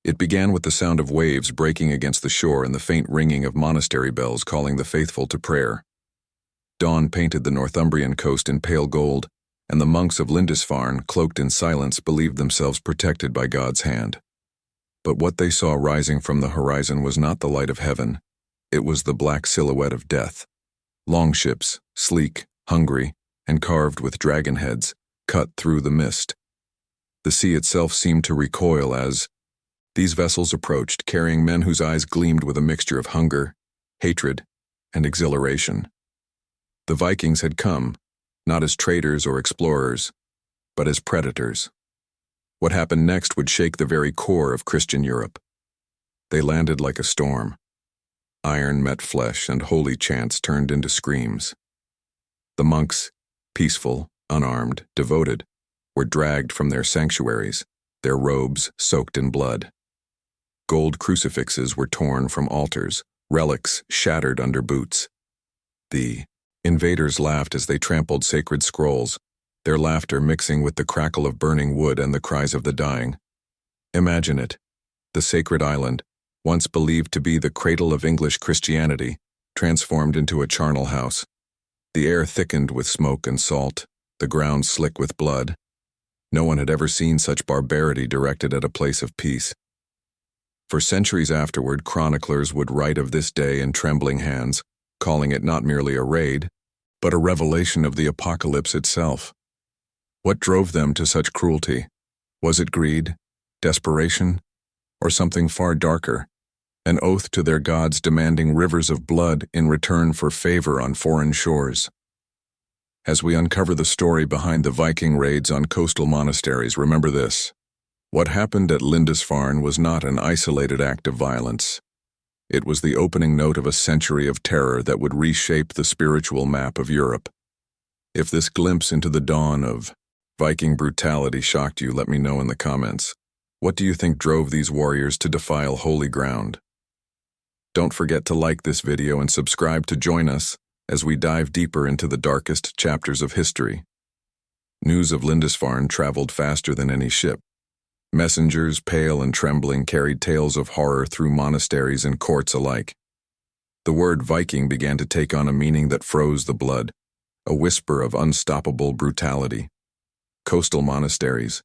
It began with the sound of waves breaking against the shore and the faint ringing of monastery bells calling the faithful to prayer. Dawn painted the Northumbrian coast in pale gold, and the monks of Lindisfarne, cloaked in silence, believed themselves protected by God's hand. But what they saw rising from the horizon was not the light of heaven. It was the black silhouette of death. Longships, sleek, hungry, and carved with dragon heads, cut through the mist. The sea itself seemed to recoil as these vessels approached, carrying men whose eyes gleamed with a mixture of hunger, hatred, and exhilaration. The Vikings had come, not as traders or explorers, but as predators. What happened next would shake the very core of Christian Europe. They landed like a storm. Iron met flesh, and holy chants turned into screams. The monks, peaceful, unarmed, devoted, were dragged from their sanctuaries, their robes soaked in blood. Gold crucifixes were torn from altars, relics shattered under boots. The invaders laughed as they trampled sacred scrolls, their laughter mixing with the crackle of burning wood and the cries of the dying. Imagine it, the sacred island, once believed to be the cradle of English Christianity, transformed into a charnel house. The air thickened with smoke and salt, the ground slick with blood. No one had ever seen such barbarity directed at a place of peace. For centuries afterward, chroniclers would write of this day in trembling hands, calling it not merely a raid, but a revelation of the apocalypse itself. What drove them to such cruelty? Was it greed, desperation, or something far darker? An oath to their gods demanding rivers of blood in return for favor on foreign shores. As we uncover the story behind the Viking raids on coastal monasteries, remember this. What happened at Lindisfarne was not an isolated act of violence. It was the opening note of a century of terror that would reshape the spiritual map of Europe. If this glimpse into the dawn of Viking brutality shocked you, let me know in the comments. What do you think drove these warriors to defile holy ground? Don't forget to like this video and subscribe to join us as we dive deeper into the darkest chapters of history. News of Lindisfarne traveled faster than any ship. Messengers, pale and trembling, carried tales of horror through monasteries and courts alike. The word Viking began to take on a meaning that froze the blood, a whisper of unstoppable brutality. Coastal monasteries,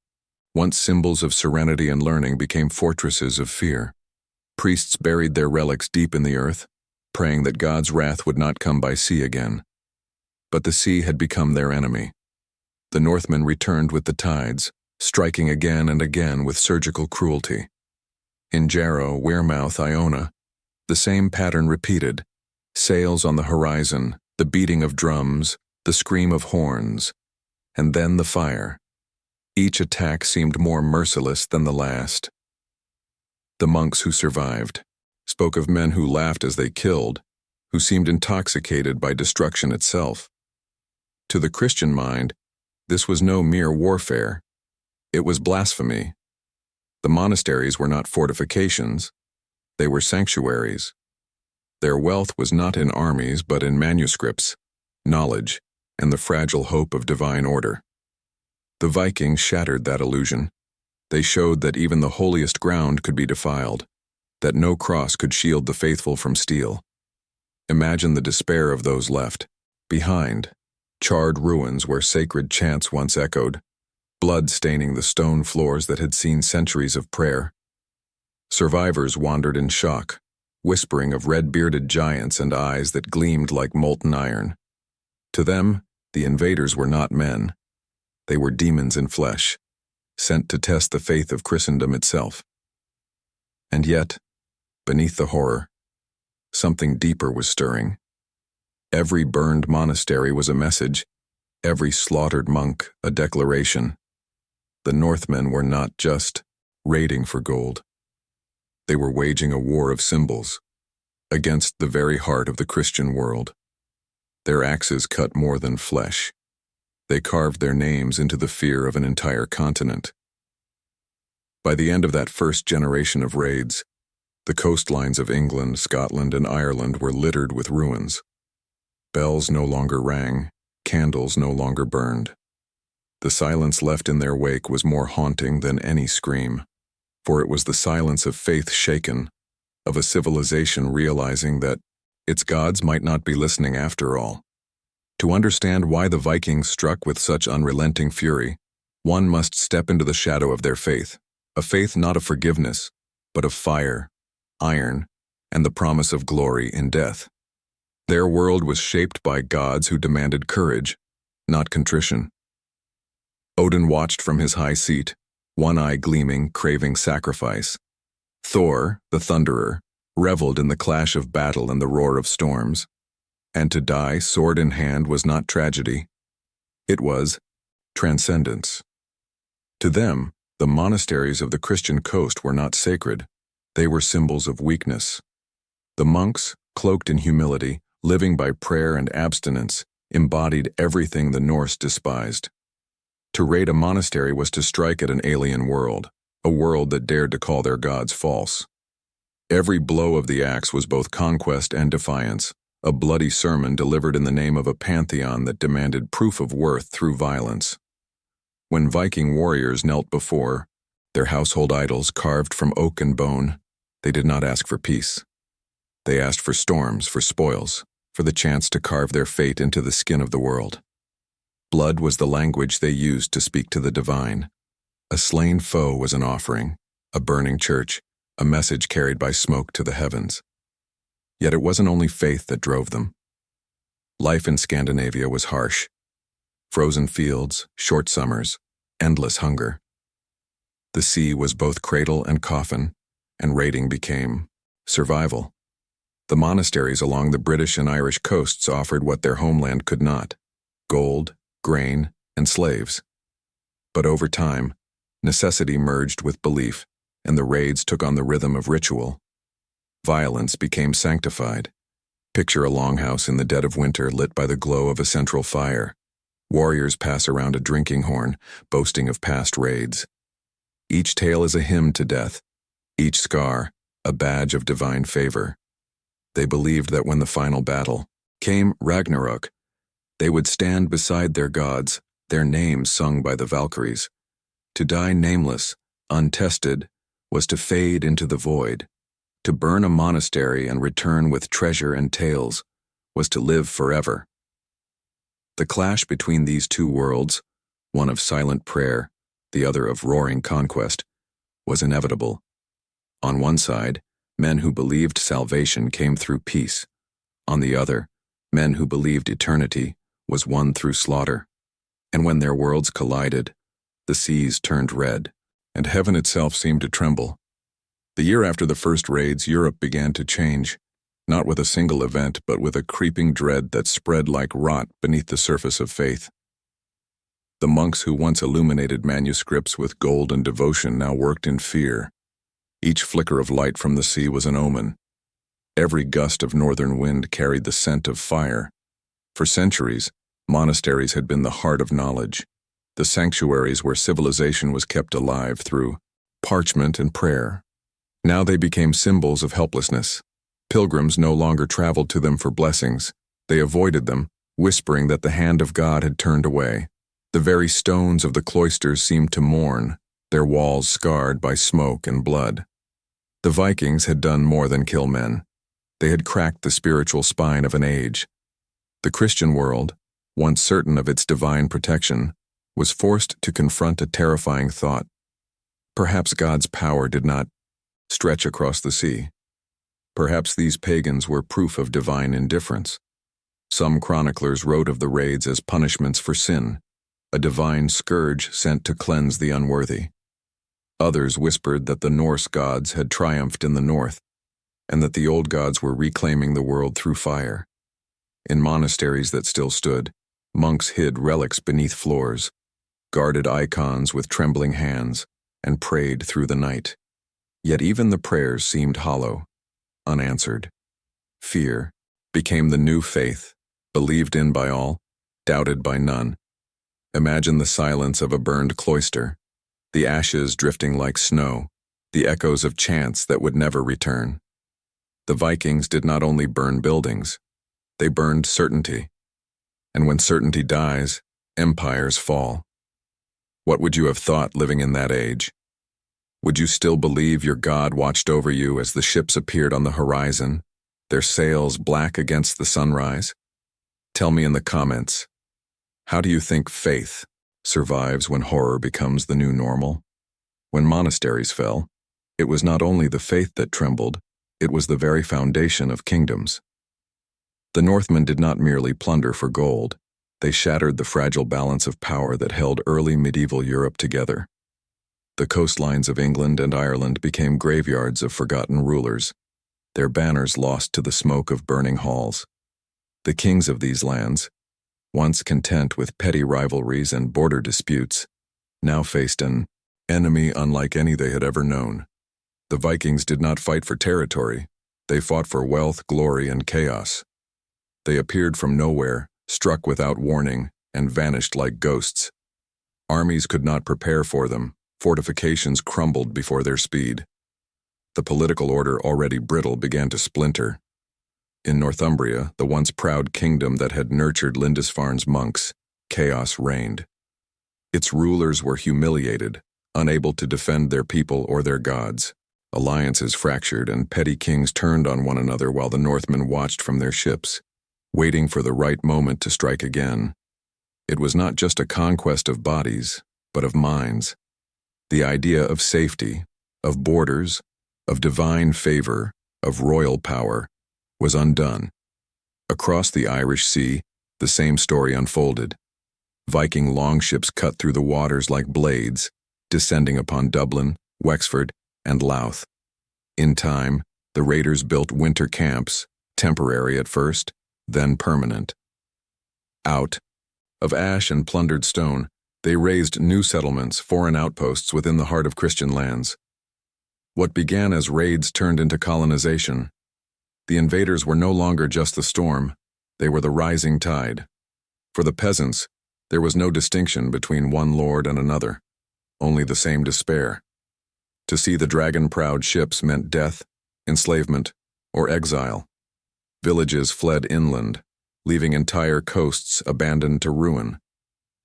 once symbols of serenity and learning, became fortresses of fear. Priests buried their relics deep in the earth, praying that God's wrath would not come by sea again. But the sea had become their enemy. The Northmen returned with the tides, striking again and again with surgical cruelty. In Jarrow, Wearmouth, Iona, the same pattern repeated. Sails on the horizon, the beating of drums, the scream of horns, and then the fire. Each attack seemed more merciless than the last. The monks who survived spoke of men who laughed as they killed, who seemed intoxicated by destruction itself. To the Christian mind, this was no mere warfare. It was blasphemy. The monasteries were not fortifications. They were sanctuaries. Their wealth was not in armies but in manuscripts, knowledge, and the fragile hope of divine order. The Vikings shattered that illusion. They showed that even the holiest ground could be defiled, that no cross could shield the faithful from steel. Imagine the despair of those left behind, charred ruins where sacred chants once echoed, blood staining the stone floors that had seen centuries of prayer. Survivors wandered in shock, whispering of red-bearded giants and eyes that gleamed like molten iron. To them, the invaders were not men. They were demons in flesh, sent to test the faith of Christendom itself. And yet, beneath the horror, something deeper was stirring. Every burned monastery was a message, every slaughtered monk a declaration. The Northmen were not just raiding for gold. They were waging a war of symbols against the very heart of the Christian world. Their axes cut more than flesh. They carved their names into the fear of an entire continent. By the end of that first generation of raids, the coastlines of England, Scotland, and Ireland were littered with ruins. Bells no longer rang, candles no longer burned. The silence left in their wake was more haunting than any scream. for it was the silence of faith shaken, of a civilization realizing that its gods might not be listening after all. To understand why the Vikings struck with such unrelenting fury, one must step into the shadow of their faith, a faith not of forgiveness, but of fire, iron, and the promise of glory in death. Their world was shaped by gods who demanded courage, not contrition. Odin watched from his high seat, one eye gleaming, craving sacrifice. Thor, the thunderer, reveled in the clash of battle and the roar of storms. And to die sword in hand was not tragedy. It was transcendence. To them, the monasteries of the Christian coast were not sacred. They were symbols of weakness. The monks, cloaked in humility, living by prayer and abstinence, embodied everything the Norse despised. To raid a monastery was to strike at an alien world, a world that dared to call their gods false. Every blow of the axe was both conquest and defiance, a bloody sermon delivered in the name of a pantheon that demanded proof of worth through violence. When Viking warriors knelt before their household idols carved from oak and bone, they did not ask for peace. They asked for storms, for spoils, for the chance to carve their fate into the skin of the world. Blood was the language they used to speak to the divine. A slain foe was an offering, a burning church, a message carried by smoke to the heavens. Yet it wasn't only faith that drove them. Life in Scandinavia was harsh. Frozen fields, short summers, endless hunger. The sea was both cradle and coffin, and raiding became survival. The monasteries along the British and Irish coasts offered what their homeland could not: gold, grain, and slaves. But over time, necessity merged with belief, and the raids took on the rhythm of ritual. Violence became sanctified. Picture a longhouse in the dead of winter lit by the glow of a central fire. Warriors pass around a drinking horn, boasting of past raids. Each tale is a hymn to death, each scar a badge of divine favor. They believed that when the final battle came, Ragnarok, they would stand beside their gods, their names sung by the Valkyries. To die nameless, untested, was to fade into the void. To burn a monastery and return with treasure and tales was to live forever. The clash between these two worlds, one of silent prayer, the other of roaring conquest, was inevitable. On one side, men who believed salvation came through peace. On the other, men who believed eternity was won through slaughter. And when their worlds collided, the seas turned red, and heaven itself seemed to tremble. The year after the first raids, Europe began to change, not with a single event, but with a creeping dread that spread like rot beneath the surface of faith. The monks who once illuminated manuscripts with gold and devotion now worked in fear. Each flicker of light from the sea was an omen. Every gust of northern wind carried the scent of fire. For centuries, monasteries had been the heart of knowledge, the sanctuaries where civilization was kept alive through parchment and prayer. Now they became symbols of helplessness. Pilgrims no longer traveled to them for blessings. They avoided them, whispering that the hand of God had turned away. The very stones of the cloisters seemed to mourn, their walls scarred by smoke and blood. The Vikings had done more than kill men. They had cracked the spiritual spine of an age. The Christian world, once certain of its divine protection, was forced to confront a terrifying thought. Perhaps God's power did not stretch across the sea. Perhaps these pagans were proof of divine indifference. Some chroniclers wrote of the raids as punishments for sin, a divine scourge sent to cleanse the unworthy. Others whispered that the Norse gods had triumphed in the north, and that the old gods were reclaiming the world through fire. In monasteries that still stood, monks hid relics beneath floors, guarded icons with trembling hands, and prayed through the night. Yet even the prayers seemed hollow, unanswered. Fear became the new faith, believed in by all, doubted by none. Imagine the silence of a burned cloister, the ashes drifting like snow, the echoes of chants that would never return. The Vikings did not only burn buildings, they burned certainty. And when certainty dies, empires fall. What would you have thought living in that age? Would you still believe your God watched over you as the ships appeared on the horizon, their sails black against the sunrise? Tell me in the comments, how do you think faith survives when horror becomes the new normal? When monasteries fell, it was not only the faith that trembled, it was the very foundation of kingdoms. The Northmen did not merely plunder for gold, they shattered the fragile balance of power that held early medieval Europe together. The coastlines of England and Ireland became graveyards of forgotten rulers, their banners lost to the smoke of burning halls. The kings of these lands, once content with petty rivalries and border disputes, now faced an enemy unlike any they had ever known. The Vikings did not fight for territory, they fought for wealth, glory, and chaos. They appeared from nowhere, struck without warning, and vanished like ghosts. Armies could not prepare for them, fortifications crumbled before their speed. The political order, already brittle, began to splinter. In Northumbria, the once proud kingdom that had nurtured Lindisfarne's monks, chaos reigned. Its rulers were humiliated, unable to defend their people or their gods. Alliances fractured and petty kings turned on one another while the Northmen watched from their ships, waiting for the right moment to strike again. It was not just a conquest of bodies, but of minds. The idea of safety, of borders, of divine favor, of royal power, was undone. Across the Irish Sea, the same story unfolded. Viking longships cut through the waters like blades, descending upon Dublin, Wexford, and Louth. In time, the raiders built winter camps, temporary at first, then permanent. Out of ash and plundered stone, they raised new settlements, foreign outposts within the heart of Christian lands. What began as raids turned into colonization. The invaders were no longer just the storm, they were the rising tide. For the peasants, there was no distinction between one lord and another, only the same despair. To see the dragon-proud ships meant death, enslavement, or exile. Villages fled inland, leaving entire coasts abandoned to ruin.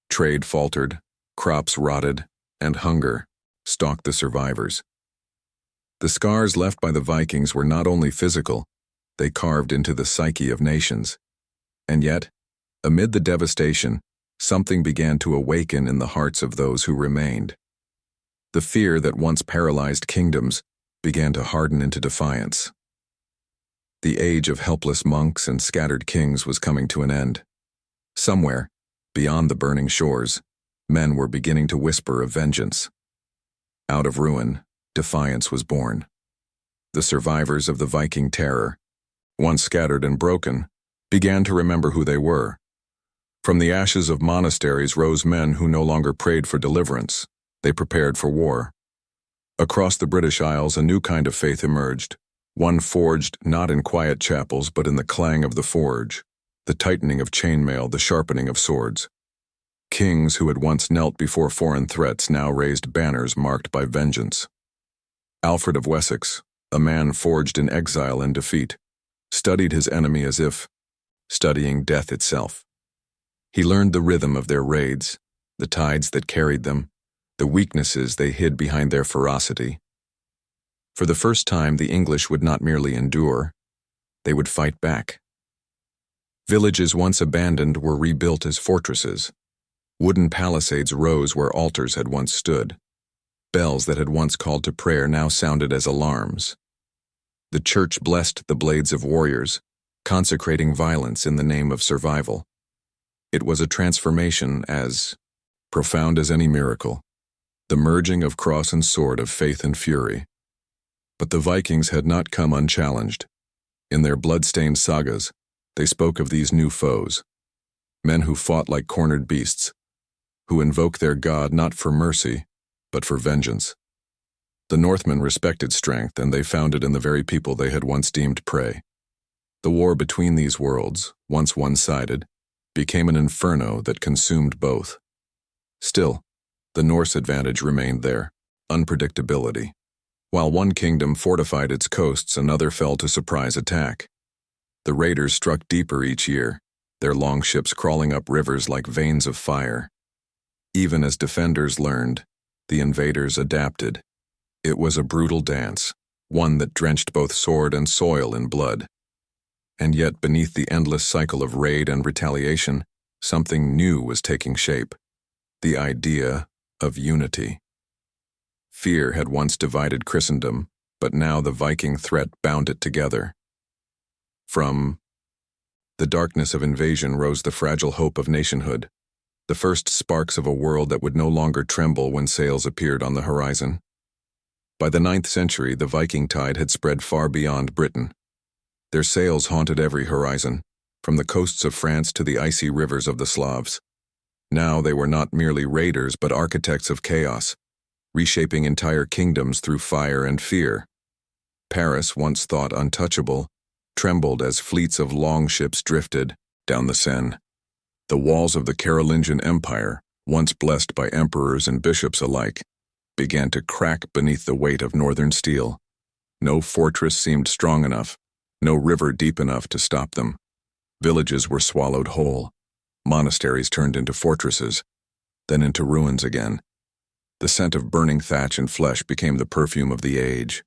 Trade faltered, crops rotted, and hunger stalked the survivors. The scars left by the Vikings were not only physical, they carved into the psyche of nations. And yet, amid the devastation, something began to awaken in the hearts of those who remained. The fear that once paralyzed kingdoms began to harden into defiance. The age of helpless monks and scattered kings was coming to an end. Somewhere, beyond the burning shores, men were beginning to whisper of vengeance. Out of ruin, defiance was born. The survivors of the Viking terror, once scattered and broken, began to remember who they were. From the ashes of monasteries rose men who no longer prayed for deliverance. They prepared for war. Across the British Isles, a new kind of faith emerged, one forged not in quiet chapels but in the clang of the forge, the tightening of chainmail, the sharpening of swords. Kings who had once knelt before foreign threats now raised banners marked by vengeance. Alfred of Wessex, a man forged in exile and defeat, studied his enemy as if studying death itself. He learned the rhythm of their raids, the tides that carried them, the weaknesses they hid behind their ferocity. For the first time, the English would not merely endure, they would fight back. Villages once abandoned were rebuilt as fortresses. Wooden palisades rose where altars had once stood. Bells that had once called to prayer now sounded as alarms. The church blessed the blades of warriors, consecrating violence in the name of survival. It was a transformation as profound as any miracle, the merging of cross and sword, of faith and fury. But the Vikings had not come unchallenged. In their blood-stained sagas, they spoke of these new foes, men who fought like cornered beasts, who invoked their God not for mercy, but for vengeance. The Northmen respected strength, and they found it in the very people they had once deemed prey. The war between these worlds, once one-sided, became an inferno that consumed both. Still, the Norse advantage remained there, unpredictability. While one kingdom fortified its coasts, another fell to surprise attack. The raiders struck deeper each year, their longships crawling up rivers like veins of fire. Even as defenders learned, the invaders adapted. It was a brutal dance, one that drenched both sword and soil in blood. And yet, beneath the endless cycle of raid and retaliation, something new was taking shape: the idea of unity. Fear had once divided Christendom, but now the Viking threat bound it together. From the darkness of invasion rose the fragile hope of nationhood, the first sparks of a world that would no longer tremble when sails appeared on the horizon. By the 9th century, the Viking tide had spread far beyond Britain. Their sails haunted every horizon, from the coasts of France to the icy rivers of the Slavs. Now they were not merely raiders but architects of chaos, reshaping entire kingdoms through fire and fear. Paris, once thought untouchable, trembled as fleets of longships drifted down the Seine. The walls of the Carolingian Empire, once blessed by emperors and bishops alike, began to crack beneath the weight of northern steel. No fortress seemed strong enough, no river deep enough to stop them. Villages were swallowed whole. Monasteries turned into fortresses, then into ruins again. The scent of burning thatch and flesh became the perfume of the age.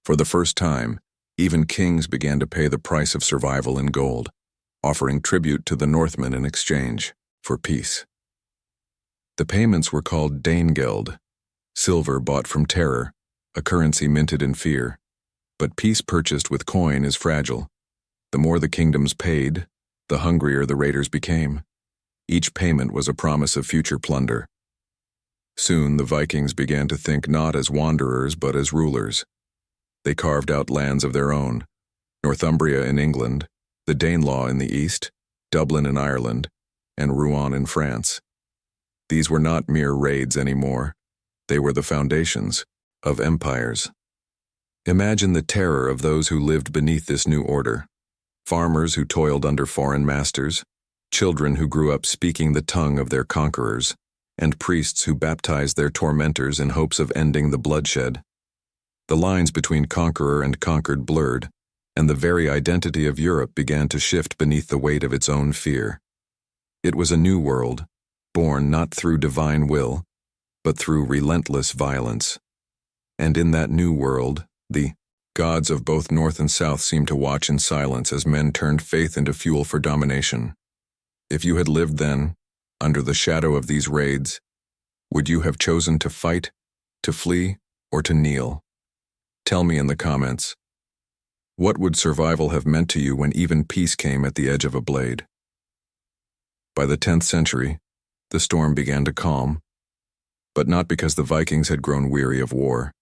For the first time, even kings began to pay the price of survival in gold, offering tribute to the Northmen in exchange for peace. The payments were called Danegeld, silver bought from terror, a currency minted in fear. But peace purchased with coin is fragile. The more the kingdoms paid, the hungrier the raiders became. Each payment was a promise of future plunder. Soon the Vikings began to think not as wanderers but as rulers. They carved out lands of their own: Northumbria in England, the Danelaw in the east, Dublin in Ireland, and Rouen in France. These were not mere raids anymore. They were the foundations of empires. Imagine the terror of those who lived beneath this new order: farmers who toiled under foreign masters, children who grew up speaking the tongue of their conquerors, and priests who baptized their tormentors in hopes of ending the bloodshed. The lines between conqueror and conquered blurred, and the very identity of Europe began to shift beneath the weight of its own fear. It was a new world, born not through divine will, but through relentless violence. And in that new world, the gods of both North and South seemed to watch in silence as men turned faith into fuel for domination. If you had lived then, under the shadow of these raids, would you have chosen to fight, to flee, or to kneel? Tell me in the comments. What would survival have meant to you when even peace came at the edge of a blade? By the 10th century, the storm began to calm, but not because the Vikings had grown weary of war.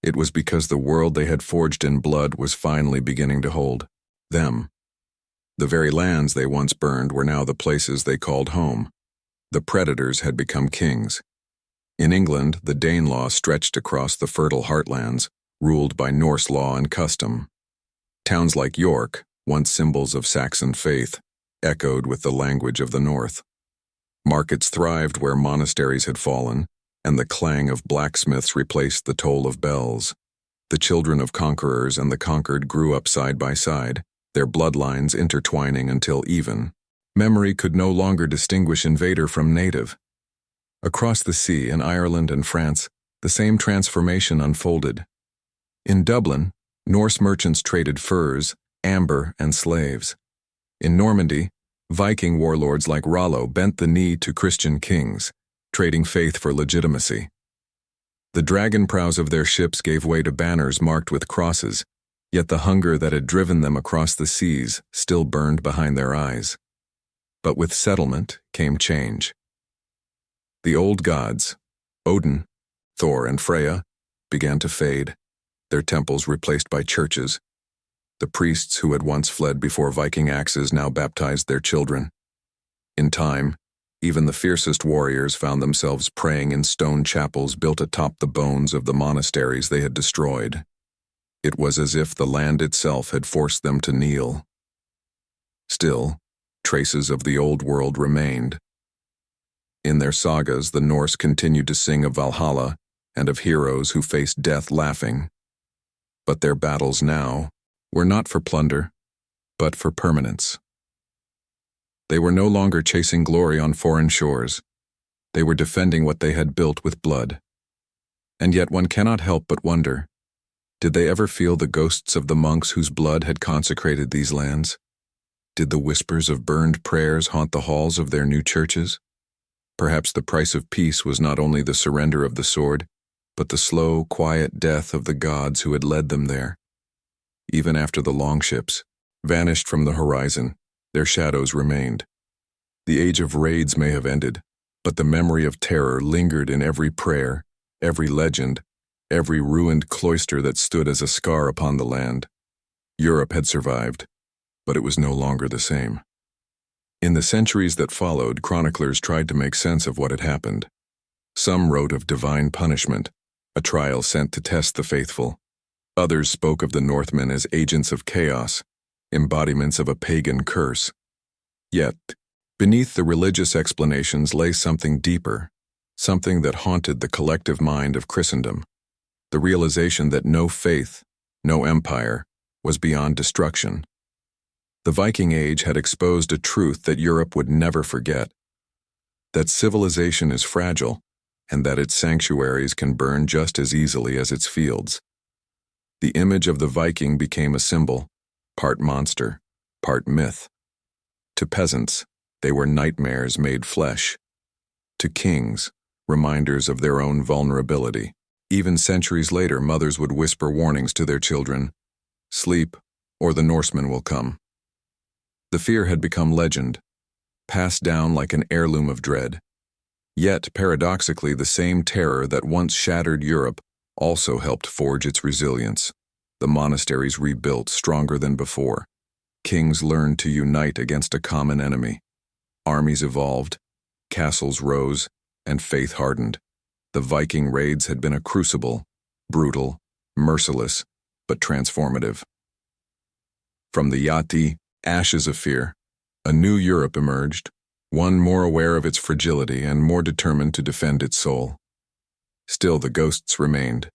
It was because the world they had forged in blood was finally beginning to hold them. The very lands they once burned were now the places they called home. The predators had become kings. In England, the Danelaw stretched across the fertile heartlands, ruled by Norse law and custom. Towns like York, once symbols of Saxon faith, echoed with the language of the North. Markets thrived where monasteries had fallen, and the clang of blacksmiths replaced the toll of bells. The children of conquerors and the conquered grew up side by side, their bloodlines intertwining until even memory could no longer distinguish invader from native. Across the sea in Ireland and France, the same transformation unfolded. In Dublin, Norse merchants traded furs, amber, and slaves. In Normandy, Viking warlords like Rollo bent the knee to Christian kings, trading faith for legitimacy. The dragon prows of their ships gave way to banners marked with crosses, yet the hunger that had driven them across the seas still burned behind their eyes. But with settlement came change. The old gods, Odin, Thor, and Freya, began to fade, their temples replaced by churches. The priests who had once fled before Viking axes now baptized their children. In time, even the fiercest warriors found themselves praying in stone chapels built atop the bones of the monasteries they had destroyed. It was as if the land itself had forced them to kneel. Still, traces of the old world remained. In their sagas, the Norse continued to sing of Valhalla and of heroes who faced death laughing. But their battles now were not for plunder, but for permanence. They were no longer chasing glory on foreign shores. They were defending what they had built with blood. And yet one cannot help but wonder, did they ever feel the ghosts of the monks whose blood had consecrated these lands? Did the whispers of burned prayers haunt the halls of their new churches? Perhaps the price of peace was not only the surrender of the sword, but the slow, quiet death of the gods who had led them there. Even after the longships vanished from the horizon, their shadows remained. The age of raids may have ended, but the memory of terror lingered in every prayer, every legend, every ruined cloister that stood as a scar upon the land. Europe had survived, but it was no longer the same. In the centuries that followed, chroniclers tried to make sense of what had happened. Some wrote of divine punishment, a trial sent to test the faithful. Others spoke of the Northmen as agents of chaos, embodiments of a pagan curse. Yet, beneath the religious explanations lay something deeper, something that haunted the collective mind of Christendom, the realization that no faith, no empire, was beyond destruction. The Viking Age had exposed a truth that Europe would never forget, that civilization is fragile, and that its sanctuaries can burn just as easily as its fields. The image of the Viking became a symbol, part monster, part myth. To peasants, they were nightmares made flesh. To kings, reminders of their own vulnerability. Even centuries later, mothers would whisper warnings to their children, "Sleep, or the Norsemen will come." The fear had become legend, passed down like an heirloom of dread. Yet, paradoxically, the same terror that once shattered Europe also helped forge its resilience. The monasteries rebuilt stronger than before. Kings learned to unite against a common enemy. Armies evolved, castles rose, and faith hardened. The Viking raids had been a crucible, brutal, merciless, but transformative. From the Yati, ashes of fear, a new Europe emerged, one more aware of its fragility and more determined to defend its soul. Still, the ghosts remained.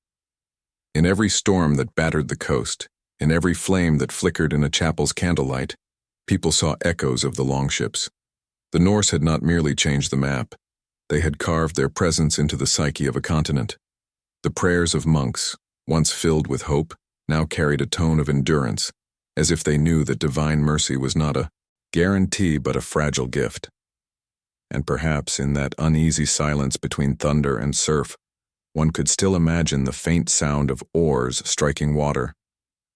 In every storm that battered the coast, in every flame that flickered in a chapel's candlelight, people saw echoes of the longships. The Norse had not merely changed the map, they had carved their presence into the psyche of a continent. The prayers of monks, once filled with hope, now carried a tone of endurance, as if they knew that divine mercy was not a guarantee but a fragile gift. And perhaps in that uneasy silence between thunder and surf, one could still imagine the faint sound of oars striking water,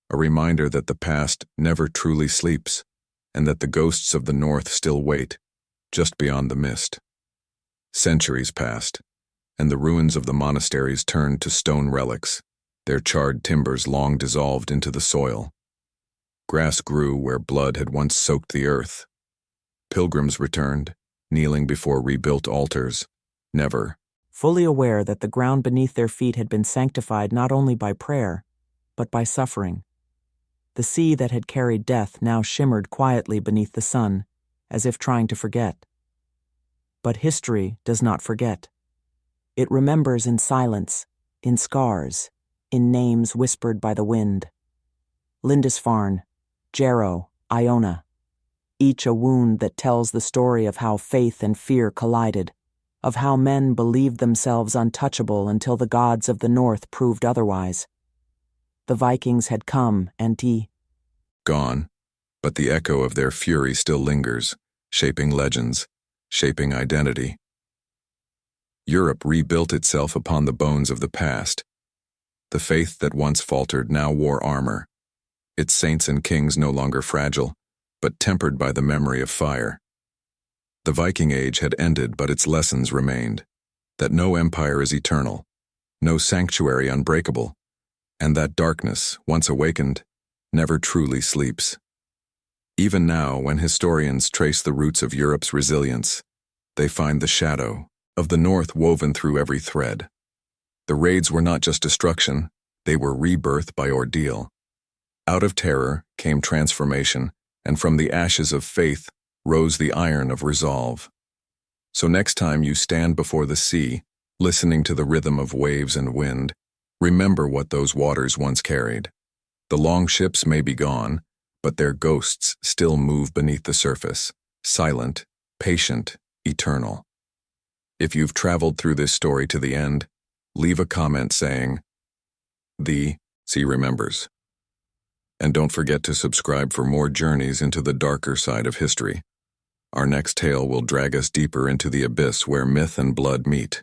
a reminder that the past never truly sleeps, and that the ghosts of the north still wait, just beyond the mist. Centuries passed, and the ruins of the monasteries turned to stone relics, their charred timbers long dissolved into the soil. Grass grew where blood had once soaked the earth. Pilgrims returned, kneeling before rebuilt altars, never fully aware that the ground beneath their feet had been sanctified not only by prayer, but by suffering. The sea that had carried death now shimmered quietly beneath the sun, as if trying to forget. But history does not forget. It remembers in silence, in scars, in names whispered by the wind. Lindisfarne, Jarrow, Iona, each a wound that tells the story of how faith and fear collided, of how men believed themselves untouchable until the gods of the north proved otherwise. The Vikings had come and gone, but the echo of their fury still lingers, shaping legends, shaping identity. Europe rebuilt itself upon the bones of the past. The faith that once faltered now wore armor, its saints and kings no longer fragile, but tempered by the memory of fire. The Viking Age had ended, but its lessons remained, that no empire is eternal, no sanctuary unbreakable, and that darkness, once awakened, never truly sleeps. Even now, when historians trace the roots of Europe's resilience, they find the shadow of the North woven through every thread. The raids were not just destruction, they were rebirth by ordeal. Out of terror came transformation, and from the ashes of faith rose the iron of resolve. So next time you stand before the sea, listening to the rhythm of waves and wind, remember what those waters once carried. The longships may be gone, but their ghosts still move beneath the surface, silent, patient, eternal. If you've traveled through this story to the end, leave a comment saying, "The Sea remembers." And don't forget to subscribe for more journeys into the darker side of history. Our next tale will drag us deeper into the abyss where myth and blood meet.